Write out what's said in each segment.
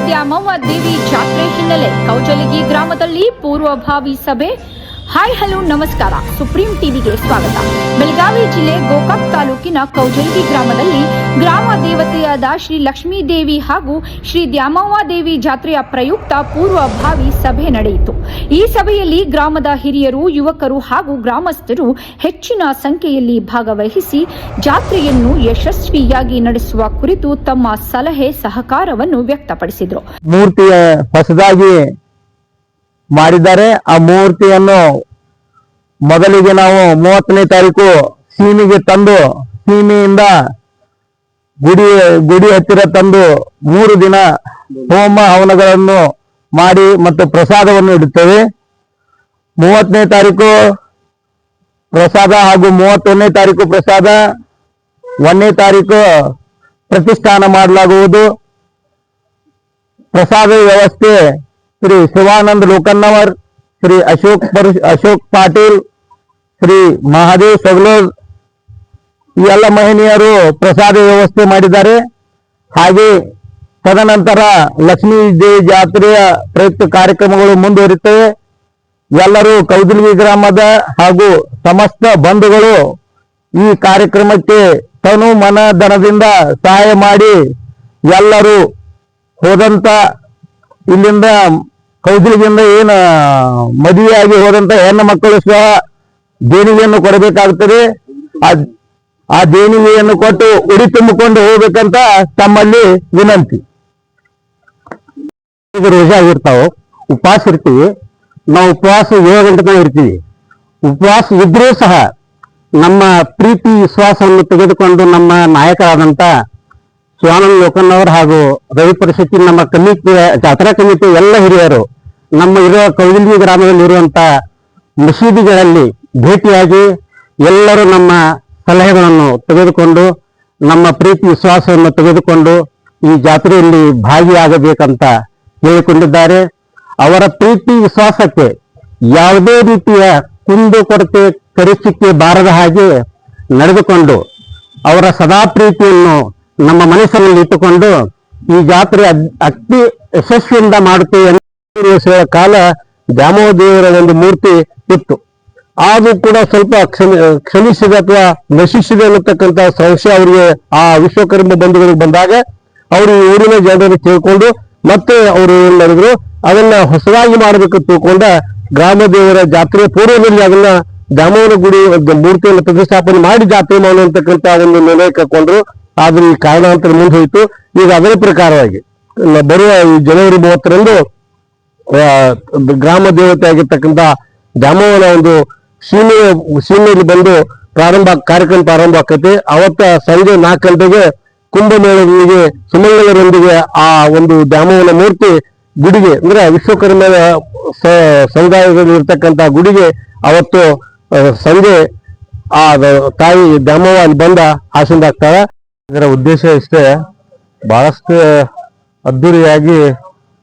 ದ್ಯಾಮವ್ವ ದೇವಿ ಜಾತ್ರೆ ಹಿನ್ನೆಲೆ ಕೌಜಲಗಿ ಗ್ರಾಮದಲ್ಲಿ ಪೂರ್ವಭಾವಿ ಸಭೆ. ಹಾಯ್ ಹಲೋ ನಮಸ್ಕಾರ, ಸುಪ್ರೀಂ ಟಿವಿಗೆ ಸ್ವಾಗತ. ಬೆಳಗಾವಿ ಜಿಲ್ಲೆ ಗೋಕಾಕ್ ತಾಲೂಕಿನ ಕೌಜಲಗಿ ಗ್ರಾಮದಲ್ಲಿ ಗ್ರಾಮ ದೇವತೆಯಾದ ಶ್ರೀ ಲಕ್ಷ್ಮೀ ದೇವಿ ಹಾಗೂ ಶ್ರೀ ದ್ಯಾಮವ್ವ ದೇವಿ ಜಾತ್ರೆಯ ಪ್ರಯುಕ್ತ ಪೂರ್ವಭಾವಿ ಸಭೆ ನಡೆಯಿತು. ಈ ಸಭೆಯಲ್ಲಿ ಗ್ರಾಮದ ಹಿರಿಯರು, ಯುವಕರು ಹಾಗೂ ಗ್ರಾಮಸ್ಥರು ಹೆಚ್ಚಿನ ಸಂಖ್ಯೆಯಲ್ಲಿ ಭಾಗವಹಿಸಿ ಜಾತ್ರೆಯನ್ನು ಯಶಸ್ವಿಯಾಗಿ ನಡೆಸುವ ಕುರಿತು ತಮ್ಮ ಸಲಹೆ ಸಹಕಾರವನ್ನು ವ್ಯಕ್ತಪಡಿಸಿದರು. ಮೂರ್ತಿಯ ಹೊಸದಾಗಿ ಮಾಡಿದ್ದಾರೆ. ಆ ಮೂರ್ತಿಯನ್ನು ಮೊದಲಿಗೆ ನಾವು 30ನೇ ತಾರೀಕು ಸೀಮೆಗೆ ತಂದು, ಸೀಮೆಯಿಂದ ಗುಡಿ ಹತ್ತಿರ ತಂದು 3 ದಿನ ಹೋಮ ಹವನಗಳನ್ನು ಮಾಡಿ ಮತ್ತು ಪ್ರಸಾದವನ್ನು ಇಡುತ್ತೇವೆ. 30ನೇ ತಾರೀಕು ಪ್ರಸಾದ ಹಾಗೂ 31ನೇ ತಾರೀಕು ಪ್ರಸಾದ, 1ನೇ ತಾರೀಕು ಪ್ರತಿಷ್ಠಾನ ಮಾಡಲಾಗುವುದು. ಪ್ರಸಾದ ವ್ಯವಸ್ಥೆ ಶ್ರೀ ಶಿವಾನಂದ ಲೋಕನ್ನವರ್, ಶ್ರೀ ಅಶೋಕ್ ಪಾಟೀಲ್, ಶ್ರೀ ಮಹಾದೇವ್ ಸಗಲೋರ್ ಈ ಎಲ್ಲ ಮಹಿಳೆಯರು ಪ್ರಸಾದ ವ್ಯವಸ್ಥೆ ಮಾಡಿದ್ದಾರೆ. ಹಾಗೆ ತದನಂತರ ಲಕ್ಷ್ಮೀ ದೇವಿ ಜಾತ್ರೆಯ ಪ್ರಯುಕ್ತ ಕಾರ್ಯಕ್ರಮಗಳು ಮುಂದುವರಿಯುತ್ತವೆ. ಎಲ್ಲರೂ ಕೌಜಲಗಿ ಗ್ರಾಮದ ಹಾಗೂ ಸಮಸ್ತ ಬಂಧುಗಳು ಈ ಕಾರ್ಯಕ್ರಮಕ್ಕೆ ತನು ಮನ ಧನದಿಂದ ಸಹಾಯ ಮಾಡಿ ಎಲ್ಲರೂ ಹೋದಂತ ಇಲ್ಲಿಂದ ಕೌಜಲಗಿಯಿಂದ ಏನು ಮದುವೆಯಾಗಿ ಹೋದಂತ ಹೆಣ್ಣು ಮಕ್ಕಳು ಸಹ ದೇಣಿಗೆಯನ್ನು ಕೊಡಬೇಕಾಗುತ್ತದೆ. ಆ ದೇಣಿಗೆಯನ್ನು ಕೊಟ್ಟು ಉಡಿ ತುಂಬಿಕೊಂಡು ಹೋಗ್ಬೇಕಂತ ತಮ್ಮಲ್ಲಿ ವಿನಂತಿ. ರೋಜಾ ಇರ್ತಾವ, ಉಪವಾಸ ಇರ್ತೀವಿ. ನಾವು ಉಪವಾಸ 7 ಗಂಟೆ ತನಕ ಇರ್ತೀವಿ. ಉಪವಾಸ ಇದ್ರೂ ಸಹ ನಮ್ಮ ಪ್ರೀತಿ ವಿಶ್ವಾಸವನ್ನು ತೆಗೆದುಕೊಂಡು ನಮ್ಮ ನಾಯಕರಾದಂತ ಶಿವಾನಂದ ಲೋಕನ್ನವರ್ ಹಾಗೂ ರವಿ ಪರಿಷತ್ತಿ, ನಮ್ಮ ಕಮಿಟಿ, ಜಾತ್ರಾ ಕಮಿಟಿ ಎಲ್ಲ ಹಿರಿಯರು ನಮ್ಮ ಇರುವ ಕೌಜಲಗಿ ಗ್ರಾಮದಲ್ಲಿ ಇರುವಂತ ಮಸೀದಿಗಳಲ್ಲಿ ಭೇಟಿಯಾಗಿ ಎಲ್ಲರೂ ನಮ್ಮ ಸಲಹೆಗಳನ್ನು ತೆಗೆದುಕೊಂಡು ನಮ್ಮ ಪ್ರೀತಿ ವಿಶ್ವಾಸವನ್ನು ತೆಗೆದುಕೊಂಡು ಈ ಜಾತ್ರೆಯಲ್ಲಿ ಭಾಗಿಯಾಗಬೇಕಂತ ಹೇಳಿಕೊಂಡಿದ್ದಾರೆ. ಅವರ ಪ್ರೀತಿ ವಿಶ್ವಾಸಕ್ಕೆ ಯಾವುದೇ ರೀತಿಯ ಕುಂದು ಕೊರತೆ ಪರಿಸ್ಥಿತಿ ಬಾರದ ಹಾಗೆ ನಡೆದುಕೊಂಡು ಅವರ ಸದಾ ಪ್ರೀತಿಯನ್ನು ನಮ್ಮ ಮನಸ್ಸಿನಲ್ಲಿ ಇಟ್ಟುಕೊಂಡು ಈ ಜಾತ್ರೆ ಅತಿ ಯಶಸ್ವಿಯಿಂದ ಮಾಡುತ್ತೇವೆ. ವರ್ಷಗಳ ಕಾಲ ದ್ಯಾಮವ್ವ ದೇವರ ಒಂದು ಮೂರ್ತಿ ಇತ್ತು. ಆದ್ರೂ ಕೂಡ ಸ್ವಲ್ಪ ಕ್ಷಮಿಸಿದೆ ಅಥವಾ ನಶಿಸಿದೆ ಅನ್ನತಕ್ಕಂಥ ಸಂಶಯ ಅವರಿಗೆ ಆ ವಿಶ್ವಕರ್ಮ ಬಂಧುಗಳಿಗೆ ಬಂದಾಗ ಅವರು ಊರಿನ ಜನರನ್ನು ತಿಳ್ಕೊಂಡು ಮತ್ತೆ ಅವರು ಏನ್ ಮಾಡಿದ್ರು, ಅದನ್ನ ಹೊಸದಾಗಿ ಮಾಡಬೇಕು ತಿಳ್ಕೊಂಡ ಗ್ರಾಮ ದೇವರ ಜಾತ್ರೆ ಪೂರ್ವದಲ್ಲಿ ಅದನ್ನ ದ್ಯಾಮವ್ವನ ಗುಡಿ ಮೂರ್ತಿಯನ್ನು ಪ್ರತಿಷ್ಠಾಪನೆ ಮಾಡಿ ಜಾತ್ರೆ ಮಾಡುವಂತಕ್ಕಂಥ ಒಂದು ನಿರ್ಣಯ ಕೈಕೊಂಡ್ರು. ಆದ್ರೆ ಈ ಕಾರಣಾಂತರ ಮುಂದೆ ಹೋಯಿತು. ಈಗ ಅದರ ಪ್ರಕಾರವಾಗಿ ಬರುವ ಜನವರಿ 30ರಂದು ಗ್ರಾಮ ದೇವತೆ ಆಗಿರ್ತಕ್ಕಂಥ ದ್ಯಾಮವ್ವನ ಒಂದು ಸೀಮೆಯಲ್ಲಿ ಬಂದು ಕಾರ್ಯಕ್ರಮ ಪ್ರಾರಂಭ ಆಗ್ತೈತಿ. ಅವತ್ತ ಸಂಜೆ 4 ಗಂಟೆಗೆ ಕುಂಭಮೇಳದೊಂದಿಗೆ ಸುಮಂಗಲರೊಂದಿಗೆ ಆ ಒಂದು ದ್ಯಾಮವ್ವನ ಮೂರ್ತಿ ಗುಡಿಗೆ, ಅಂದ್ರೆ ವಿಶ್ವಕರ್ಮ ಸಮುದಾಯದಲ್ಲಿ ಇರ್ತಕ್ಕಂಥ ಗುಡಿಗೆ ಅವತ್ತು ಸಂಜೆ ಆ ತಾಯಿ ದ್ಯಾಮವ್ವ ಅಲ್ಲಿ ಬಂದ ಆಶೀರ್ವಾದ. ಇದರ ಉದ್ದೇಶ ಇಷ್ಟೇ, ಬಹಳಷ್ಟು ಅದ್ದೂರಿಯಾಗಿ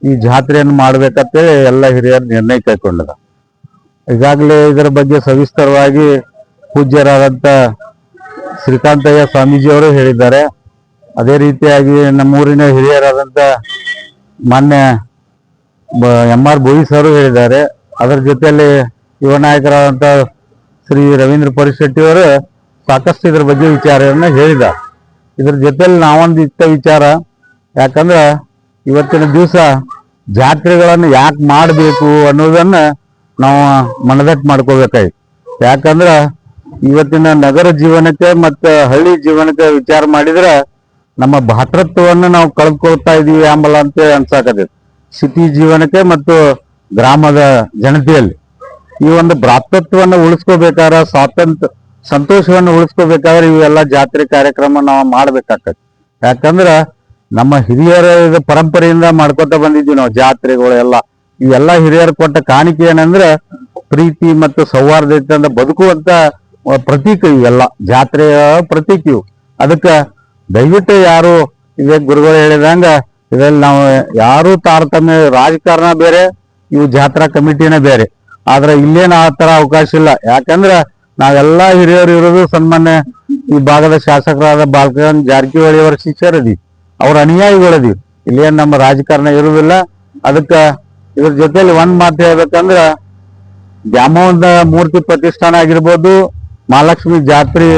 ಈ ಜಾತ್ರೆಯನ್ನು ಮಾಡ್ಬೇಕಂತೇಳಿ ಎಲ್ಲ ಹಿರಿಯರು ನಿರ್ಣಯ ಕೈಗೊಂಡದ. ಈಗಾಗಲೇ ಇದರ ಬಗ್ಗೆ ಸವಿಸ್ತರವಾಗಿ ಪೂಜ್ಯರಾದಂತ ಶ್ರೀಕಾಂತಯ್ಯ ಸ್ವಾಮೀಜಿಯವರು ಹೇಳಿದ್ದಾರೆ. ಅದೇ ರೀತಿಯಾಗಿ ನಮ್ಮೂರಿನ ಹಿರಿಯರಾದಂತ ಮಾನ್ಯ MR ಬೋಯಿಸ್ ಅವರು ಹೇಳಿದ್ದಾರೆ. ಅದರ ಜೊತೆಯಲ್ಲಿ ಯುವ ನಾಯಕರಾದಂತ ಶ್ರೀ ರವೀಂದ್ರ ಪರಿಷೆಟ್ಟಿ ಅವರು ಸಾಕಷ್ಟು ಇದ್ರ ಬಗ್ಗೆ ವಿಚಾರವನ್ನ ಹೇಳಿದ್ದಾರೆ. ಇದ್ರ ಜೊತೆಲಿ ನಾವೊಂದು ಇತ್ತ ವಿಚಾರ, ಯಾಕಂದ್ರೆ ಇವತ್ತಿನ ದಿವಸ ಜಾತ್ರೆಗಳನ್ನು ಯಾಕೆ ಮಾಡಬೇಕು ಅನ್ನೋದನ್ನ ನಾವು ಮನದಟ್ಟು ಮಾಡ್ಕೋಬೇಕಾಯ್ತು. ಯಾಕಂದ್ರೆ ಇವತ್ತಿನ ನಗರ ಜೀವನಕ್ಕೆ ಮತ್ತು ಹಳ್ಳಿ ಜೀವನಕ್ಕೆ ವಿಚಾರ ಮಾಡಿದ್ರೆ ನಮ್ಮ ಭಾತೃತ್ವವನ್ನು ನಾವು ಕಳೆದುಕೊಳ್ತಾ ಇದೀವಿ ಆಂಬಲ ಅಂತ ಅನ್ಸಾಕತೈತಿ. ಸಿಟಿ ಜೀವನಕ್ಕೆ ಮತ್ತು ಗ್ರಾಮದ ಜನತೆಯಲ್ಲಿ ಈ ಒಂದು ಭ್ರಾತೃತ್ವವನ್ನು ಉಳಿಸ್ಕೋಬೇಕಾದ್ರೆ, ಸಂತೋಷವನ್ನು ಉಳಿಸ್ಕೋಬೇಕಾದ್ರೆ ಇವೆಲ್ಲ ಜಾತ್ರೆ ಕಾರ್ಯಕ್ರಮ ನಾವು ಮಾಡ್ಬೇಕಾಗ್ತದೆ. ಯಾಕಂದ್ರೆ ನಮ್ಮ ಹಿರಿಯರ ಪರಂಪರೆಯಿಂದ ಮಾಡ್ಕೊತ ಬಂದಿದ್ವಿ ನಾವು ಜಾತ್ರೆಗಳೆಲ್ಲ. ಇವೆಲ್ಲ ಹಿರಿಯರು ಕೊಟ್ಟ ಕಾಣಿಕೆ ಏನಂದ್ರೆ ಪ್ರೀತಿ ಮತ್ತು ಸೌಹಾರ್ದತೆಯಿಂದ ಬದುಕುವಂತ ಪ್ರತೀಕ. ಇವೆಲ್ಲ ಜಾತ್ರೆಯ ಪ್ರತೀಕ ಇವು. ಅದಕ್ಕೆ ದಯವಿಟ್ಟು ಯಾರು ಇದೇ ಗುರುಗಳು ಹೇಳಿದಂಗ ಇದ್ರಲ್ಲಿ ನಾವು ಯಾರು ತಾರತಮ್ಯ, ರಾಜಕಾರಣ ಬೇರೆ, ಇವು ಜಾತ್ರಾ ಕಮಿಟಿನೇ ಬೇರೆ. ಆದ್ರೆ ಇಲ್ಲೇನು ಆ ತರ ಅವಕಾಶ ಇಲ್ಲ. ಯಾಕಂದ್ರೆ ನಾವೆಲ್ಲಾ ಹಿರಿಯರು ಇರೋದು ಸನ್ಮಾನ್ಯ ಈ ಭಾಗದ ಶಾಸಕರಾದ ಬಾಲಕೃಷ್ಣ ಜಾರಕಿಹೊಳಿ ಅವರ ಶಿಷ್ಯರದಿ, ಅವ್ರ ಅನುಯಾಯಿಗಳದಿ. ಇಲ್ಲೇನ್ ನಮ್ಮ ರಾಜಕಾರಣ ಇರುವುದಿಲ್ಲ. ಅದಕ್ಕ ಇದ್ರ ಜೊತೆಲಿ ಒಂದ್ ಮಾತು ಹೇಳ್ಬೇಕಂದ್ರ ದ್ಯಾಮವ್ವನ ಮೂರ್ತಿ ಪ್ರತಿಷ್ಠಾನ ಆಗಿರ್ಬೋದು, ಮಹಾಲಕ್ಷ್ಮಿ ಜಾತ್ರೆ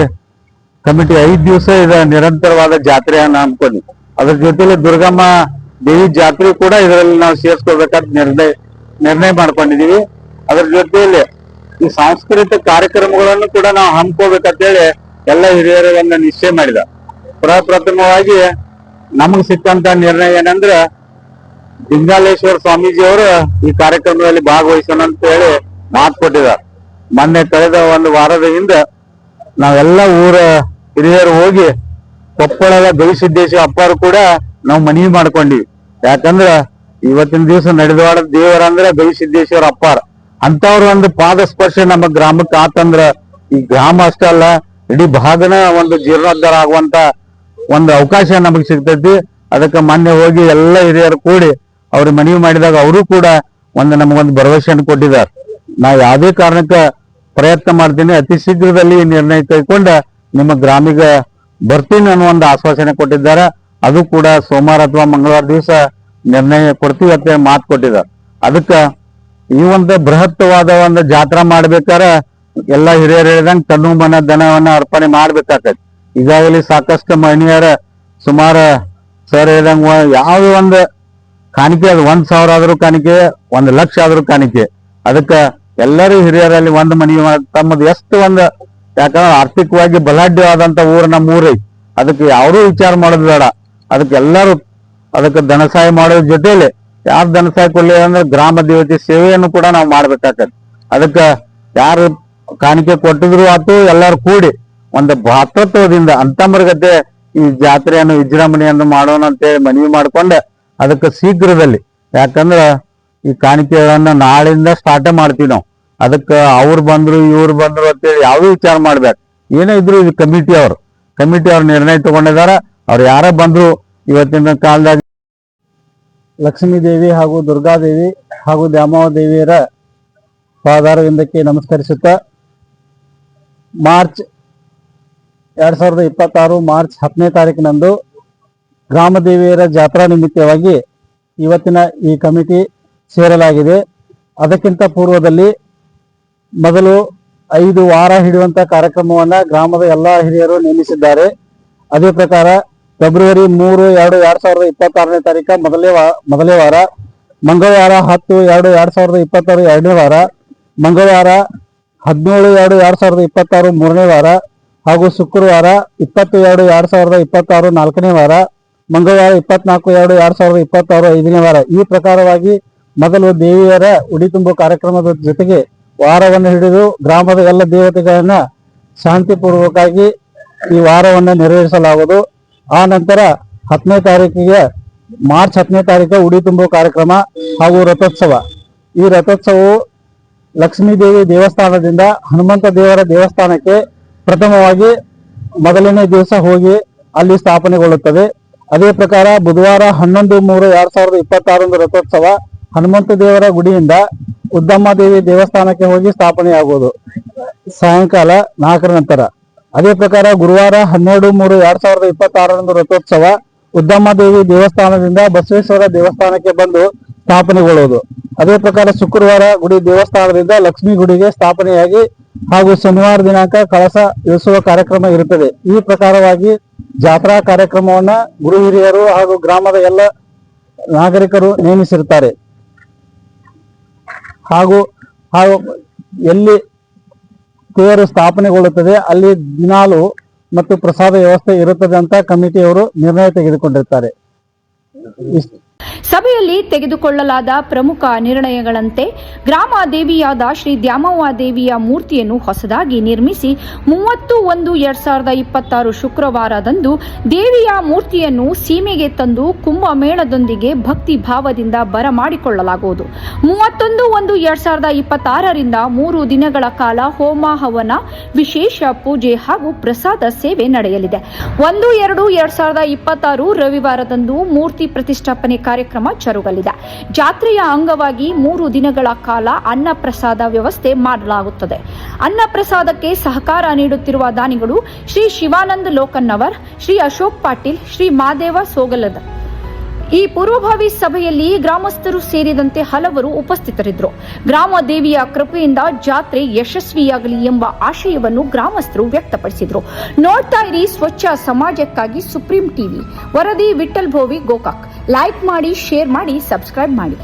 ಕಮಿಟಿ 5 ದಿವಸ ಇದ ನಿರಂತರವಾದ ಜಾತ್ರೆಯನ್ನ ಹಮ್ಮಿಕೊಂಡ್ವಿ. ಅದ್ರ ಜೊತೆಲಿ ದುರ್ಗಮ್ಮ ದೇವಿ ಜಾತ್ರೆ ಕೂಡ ಇದರಲ್ಲಿ ನಾವು ಸೇರಿಸ್ಕೊಳ್ಬೇಕಂತ ನಿರ್ಣಯ ಮಾಡ್ಕೊಂಡಿದೀವಿ. ಅದ್ರ ಜೊತೆಯಲ್ಲಿ ಈ ಸಾಂಸ್ಕೃತಿಕ ಕಾರ್ಯಕ್ರಮಗಳನ್ನು ಕೂಡ ನಾವು ಹಮ್ಮಿಕೋಬೇಕಂತೇಳಿ ಎಲ್ಲ ಹಿರಿಯರನ್ನ ನಿಶ್ಚಯ ಮಾಡಿದ. ಪ್ರಪ್ರಥಮವಾಗಿ ನಮಗ್ ಸಿಕ್ಕಂತ ನಿರ್ಣಯ ಏನಂದ್ರ ಲಿಂಗಾಲೇಶ್ವರ ಸ್ವಾಮೀಜಿಯವರು ಈ ಕಾರ್ಯಕ್ರಮದಲ್ಲಿ ಭಾಗವಹಿಸೋಣ ಅಂತ ಹೇಳಿ ಮಾತು ಕೊಟ್ಟಿದ್ದಾರೆ. ಮೊನ್ನೆ ಕಳೆದ ಒಂದು ವಾರದ ಹಿಂದೆ ನಾವೆಲ್ಲ ಊರ ಹಿರಿಯರು ಹೋಗಿ ಕೊಪ್ಪಳದ ಗವಿಸಿದ್ದೇಶ್ವರ ಅಪ್ಪರು ಕೂಡ ನಾವು ಮನವಿ ಮಾಡ್ಕೊಂಡಿವಿ. ಯಾಕಂದ್ರ ಇವತ್ತಿನ ದಿವಸ ನಡೆದವಾಡ ದೇವರಂದ್ರ ಗವಿಸಿದ್ದೇಶ್ವರ ಅಪ್ಪಾರ. ಅಂತವ್ರ ಒಂದು ಪಾದ ಸ್ಪರ್ಶ ನಮ್ಮ ಗ್ರಾಮಕ್ಕೆ ಆತಂದ್ರ ಈ ಗ್ರಾಮ ಅಷ್ಟೇ ಅಲ್ಲ, ಇಡೀ ಭಾಗನ ಒಂದು ಜೀರ್ಣೋದ್ಧಾರ ಆಗುವಂತ ಒಂದು ಅವಕಾಶ ನಮಗೆ ಸಿಗ್ತೈತಿ. ಅದಕ್ಕೆ ಮೊನ್ನೆ ಹೋಗಿ ಎಲ್ಲ ಹಿರಿಯರು ಕೂಡಿ ಅವ್ರಿಗೆ ಮನವಿ ಮಾಡಿದಾಗ ಅವರು ಕೂಡ ನಮಗೊಂದು ಭರವಸೆಯನ್ನು ಕೊಟ್ಟಿದ್ದಾರೆ. ನಾ ಯಾವುದೇ ಕಾರಣಕ್ಕೆ ಪ್ರಯತ್ನ ಮಾಡ್ತೀನಿ, ಅತಿ ಶೀಘ್ರದಲ್ಲಿ ಈ ನಿರ್ಣಯ ಕೈಕೊಂಡ ನಿಮ್ಮ ಗ್ರಾಮಿಗೆ ಬರ್ತೀನಿ ಅನ್ನೋ ಒಂದು ಆಶ್ವಾಸನೆ ಕೊಟ್ಟಿದ್ದಾರೆ. ಅದು ಕೂಡ ಸೋಮವಾರ ಅಥವಾ ಮಂಗಳವಾರ ದಿವಸ ನಿರ್ಣಯ ಕೊಡ್ತೀವಿ ಅಂತ ಮಾತು ಕೊಟ್ಟಿದ್ದಾರೆ. ಅದಕ್ಕೆ ಈ ಒಂದು ಬೃಹತ್ವಾದ ಒಂದು ಜಾತ್ರಾ ಮಾಡ್ಬೇಕಾದ್ರೆ ಎಲ್ಲ ಹಿರಿಯರು ಹೇಳಿದಂಗೆ ತನ್ನು ಮನ ಧನವನ್ನ ಅರ್ಪಣೆ ಮಾಡ್ಬೇಕಾಗತ್ತೆ. ಈಗಾಗಲೇ ಸಾಕಷ್ಟು ಮಹಿಳೆಯರ ಸುಮಾರು ಸರ್ ಹೇಳಿದಂಗ ಯಾವ್ದು ಒಂದು ಕಾಣಿಕೆ ಅದು 1,000 ಆದ್ರೂ ಕಾಣಿಕೆ, 1,00,000 ಆದ್ರೂ ಕಾಣಿಕೆ. ಅದಕ್ಕೆ ಎಲ್ಲರೂ ಹಿರಿಯರಲ್ಲಿ ಒಂದು ಮನವಿ ತಮ್ಮದು ಎಷ್ಟು ಒಂದು, ಯಾಕಂದ್ರೆ ಆರ್ಥಿಕವಾಗಿ ಬಲಾಢ್ಯವಾದಂತ ಊರು ನಮ್ಮ ಊರೈತಿ. ಅದಕ್ಕೆ ಯಾರೂ ವಿಚಾರ ಮಾಡೋದು ಬೇಡ. ಅದಕ್ಕೆ ಎಲ್ಲರೂ ಅದಕ್ಕೆ ಧನ ಸಹಾಯ ಮಾಡೋದ್ರ ಜೊತೆಲಿ ಯಾರು ಧನ ಸಹಾಯ ಕೊಡ್ಲಿ ಅಂದ್ರೆ ಗ್ರಾಮ ದೇವತೆ ಸೇವೆಯನ್ನು ಕೂಡ ನಾವು ಮಾಡ್ಬೇಕಾಗತ್ತೆ. ಅದಕ್ಕೆ ಯಾರು ಕಾಣಿಕೆ ಕೊಟ್ಟಿದ್ರು ಆತು ಎಲ್ಲರೂ ಕೂಡಿ ಒಂದು ಭಾತೃತ್ವದಿಂದ ಅಂತಮರ್ಗತೆ ಈ ಜಾತ್ರೆಯನ್ನು ವಿಜೃಂಭಣೆಯನ್ನು ಮಾಡೋಣ ಅಂತೇಳಿ ಮನವಿ ಮಾಡ್ಕೊಂಡೆ ಅದಕ್ಕೆ ಶೀಘ್ರದಲ್ಲಿ, ಯಾಕಂದ್ರ ಈ ಕಾಣಿಕೆಗಳನ್ನ ನಾಳಿಂದ ಸ್ಟಾರ್ಟ್ ಮಾಡ್ತೀವಿ ನಾವು. ಅದಕ್ಕೆ ಅವ್ರು ಬಂದ್ರು ಇವ್ರು ಬಂದ್ರು ಅಂತೇಳಿ ಯಾವ್ದು ವಿಚಾರ ಮಾಡ್ಬೇಕು. ಏನೇ ಇದ್ರು ಇದು ಕಮಿಟಿ ಅವ್ರ ನಿರ್ಣಯ ತಗೊಂಡಿದಾರ. ಅವ್ರು ಯಾರ ಬಂದ್ರು ಇವತ್ತಿನ ಕಾಲದಾಗ ಲಕ್ಷ್ಮೀ ದೇವಿ ಹಾಗೂ ದುರ್ಗಾದೇವಿ ಹಾಗೂ ದ್ಯಾಮವ್ವ ದೇವಿಯರ ಪಾದಾರವಿಂದಕ್ಕೆ ನಮಸ್ಕರಿಸುತ್ತಾ ಮಾರ್ಚ್ 2026 ಮಾರ್ಚ್ 10ನೇ ತಾರೀಕಿನಂದು ಗ್ರಾಮ ದೇವಿಯರ ಜಾತ್ರಾ ನಿಮಿತ್ತವಾಗಿ ಇವತ್ತಿನ ಈ ಕಮಿಟಿ ಸೇರಲಾಗಿದೆ. ಅದಕ್ಕಿಂತ ಪೂರ್ವದಲ್ಲಿ ಮೊದಲು 5 ವಾರ ಹಿಡಿಯುವಂತ ಕಾರ್ಯಕ್ರಮವನ್ನ ಗ್ರಾಮದ ಎಲ್ಲಾ ಹಿರಿಯರು ನೇಮಿಸಿದ್ದಾರೆ. ಅದೇ ಪ್ರಕಾರ ಫೆಬ್ರವರಿ 3, 2, 2026ನೇ ತಾರೀಕು ಮೊದಲನೇ ವಾರ, ಮಂಗಳವಾರ 10, 2, 2026 ಎರಡನೇ ವಾರ, ಮಂಗಳವಾರ 17, 2, 2026 ಮೂರನೇ ವಾರ ಹಾಗೂ ಶುಕ್ರವಾರ 20, 2, 2026 ನಾಲ್ಕನೇ ವಾರ, ಮಂಗಳವಾರ 24, 2, 2026 ಐದನೇ ವಾರ. ಈ ಪ್ರಕಾರವಾಗಿ ಮೊದಲು ದೇವಿಯರ ಉಡಿ ತುಂಬು ಕಾರ್ಯಕ್ರಮದ ಜೊತೆಗೆ ವಾರವನ್ನು ಹಿಡಿದು ಗ್ರಾಮದ ಎಲ್ಲ ದೇವತೆಗಳನ್ನ ಶಾಂತಿಪೂರ್ವಕವಾಗಿ ಈ ವಾರವನ್ನು ನೆರವೇರಿಸಲಾಗುವುದು. ಆ ನಂತರ 10ನೇ ತಾರೀಕಿಗೆ ಮಾರ್ಚ್ 10ನೇ ತಾರೀಕು ಉಡಿ ತುಂಬುವ ಕಾರ್ಯಕ್ರಮ ಹಾಗೂ ರಥೋತ್ಸವ. ಈ ರಥೋತ್ಸವವು ಲಕ್ಷ್ಮೀ ದೇವಿ ದೇವಸ್ಥಾನದಿಂದ ಹನುಮಂತ ದೇವರ ದೇವಸ್ಥಾನಕ್ಕೆ ಪ್ರಥಮವಾಗಿ ಮೊದಲನೇ ದಿವಸ ಹೋಗಿ ಅಲ್ಲಿ ಸ್ಥಾಪನೆಗೊಳ್ಳುತ್ತದೆ. ಅದೇ ಪ್ರಕಾರ ಬುಧವಾರ 11/3, 2026 ರಥೋತ್ಸವ ಹನುಮಂತ ದೇವರ ಗುಡಿಯಿಂದ ಉದ್ದಮ್ಮ ದೇವಿ ದೇವಸ್ಥಾನಕ್ಕೆ ಹೋಗಿ ಸ್ಥಾಪನೆಯಾಗುವುದು ಸಾಯಂಕಾಲ 4ರ ನಂತರ. ಅದೇ ಪ್ರಕಾರ ಗುರುವಾರ 12/3, 2026 ರಥೋತ್ಸವ ಉದ್ದಮ್ಮ ದೇವಿ ದೇವಸ್ಥಾನದಿಂದ ಬಸವೇಶ್ವರ ದೇವಸ್ಥಾನಕ್ಕೆ ಬಂದು ಸ್ಥಾಪನೆಗೊಳ್ಳುವುದು. ಅದೇ ಪ್ರಕಾರ ಶುಕ್ರವಾರ ಗುಡಿ ದೇವಸ್ಥಾನದಿಂದ ಲಕ್ಷ್ಮೀ ಗುಡಿಗೆ ಸ್ಥಾಪನೆಯಾಗಿ ಹಾಗೂ ಶನಿವಾರ ದಿನಾಂಕ ಕಳಸ ಇಳಿಸುವ ಕಾರ್ಯಕ್ರಮ ಇರುತ್ತದೆ. ಈ ಪ್ರಕಾರವಾಗಿ ಜಾತ್ರಾ ಕಾರ್ಯಕ್ರಮವನ್ನ ಗುರು ಹಿರಿಯರು ಹಾಗೂ ಗ್ರಾಮದ ಎಲ್ಲ ನಾಗರಿಕರು ನೇಮಿಸಿರುತ್ತಾರೆ. ಹಾಗೂ ಎಲ್ಲಿ ತೇರು ಸ್ಥಾಪನೆಗೊಳ್ಳುತ್ತದೆ ಅಲ್ಲಿ ದಿನಾಲು ಮತ್ತು ಪ್ರಸಾದ ವ್ಯವಸ್ಥೆ ಇರುತ್ತದೆ ಅಂತ ಕಮಿಟಿಯವರು ನಿರ್ಣಯ ತೆಗೆದುಕೊಂಡಿರ್ತಾರೆ. ಸಭೆಯಲ್ಲಿ ತೆಗೆದುಕೊಳ್ಳಲಾದ ಪ್ರಮುಖ ನಿರ್ಣಯಗಳಂತೆ ಗ್ರಾಮ ದೇವಿಯಾದ ಶ್ರೀ ದ್ಯಾಮವ್ವ ದೇವಿಯ ಮೂರ್ತಿಯನ್ನು ಹೊಸದಾಗಿ ನಿರ್ಮಿಸಿ 30/1/2026 ಶುಕ್ರವಾರದಂದು ದೇವಿಯ ಮೂರ್ತಿಯನ್ನು ಸೀಮೆಗೆ ತಂದು ಕುಂಭಮೇಳದೊಂದಿಗೆ ಭಕ್ತಿ ಭಾವದಿಂದ ಬರಮಾಡಿಕೊಳ್ಳಲಾಗುವುದು. 31/1/2026ರಿಂದ 3 ದಿನಗಳ ಕಾಲ ಹೋಮ ಹವನ, ವಿಶೇಷ ಪೂಜೆ ಹಾಗೂ ಪ್ರಸಾದ ಸೇವೆ ನಡೆಯಲಿದೆ. 1/2/2026 ರವಿವಾರದಂದು ಮೂರ್ತಿ ಪ್ರತಿಷ್ಠಾಪನೆ ಕಾರ್ಯಕ್ರಮ ಜರುಗಲಿದೆ. ಜಾತ್ರೆಯ ಅಂಗವಾಗಿ 3 ದಿನಗಳ ಕಾಲ ಅನ್ನ ಪ್ರಸಾದ ವ್ಯವಸ್ಥೆ ಮಾಡಲಾಗುತ್ತದೆ. ಅನ್ನ ಪ್ರಸಾದಕ್ಕೆ ಸಹಕಾರ ನೀಡುತ್ತಿರುವ ದಾನಿಗಳು ಶ್ರೀ ಶಿವಾನಂದ ಲೋಕನ್ನವರ್, ಶ್ರೀ ಅಶೋಕ್ ಪಾಟೀಲ್, ಶ್ರೀ ಮಾದೇವ ಸೋಗಲದ ಈ ಪೂರ್ವಭಾವಿ ಸಭೆಯಲ್ಲಿ ಗ್ರಾಮಸ್ಥರು ಸೇರಿದಂತೆ ಹಲವರು ಉಪಸ್ಥಿತರಿದ್ದರು. ಗ್ರಾಮ ದೇವಿಯ ಕೃಪೆಯಿಂದ ಜಾತ್ರೆ ಯಶಸ್ವಿಯಾಗಲಿ ಎಂಬ ಆಶಯವನ್ನು ಗ್ರಾಮಸ್ಥರು ವ್ಯಕ್ತಪಡಿಸಿದರು. ನೋಡ್ತಾ ಇರಿ ಸ್ವಚ್ಛ ಸಮಾಜಕ್ಕಾಗಿ ಸುಪ್ರೀಂ ಟಿವಿ. ವರದಿ ವಿಠಲ್ ಭೋವಿ, ಗೋಕಾಕ್. ಲೈಕ್ ಮಾಡಿ, ಶೇರ್ ಮಾಡಿ, ಸಬ್ಸ್ಕ್ರೈಬ್ ಮಾಡಿ.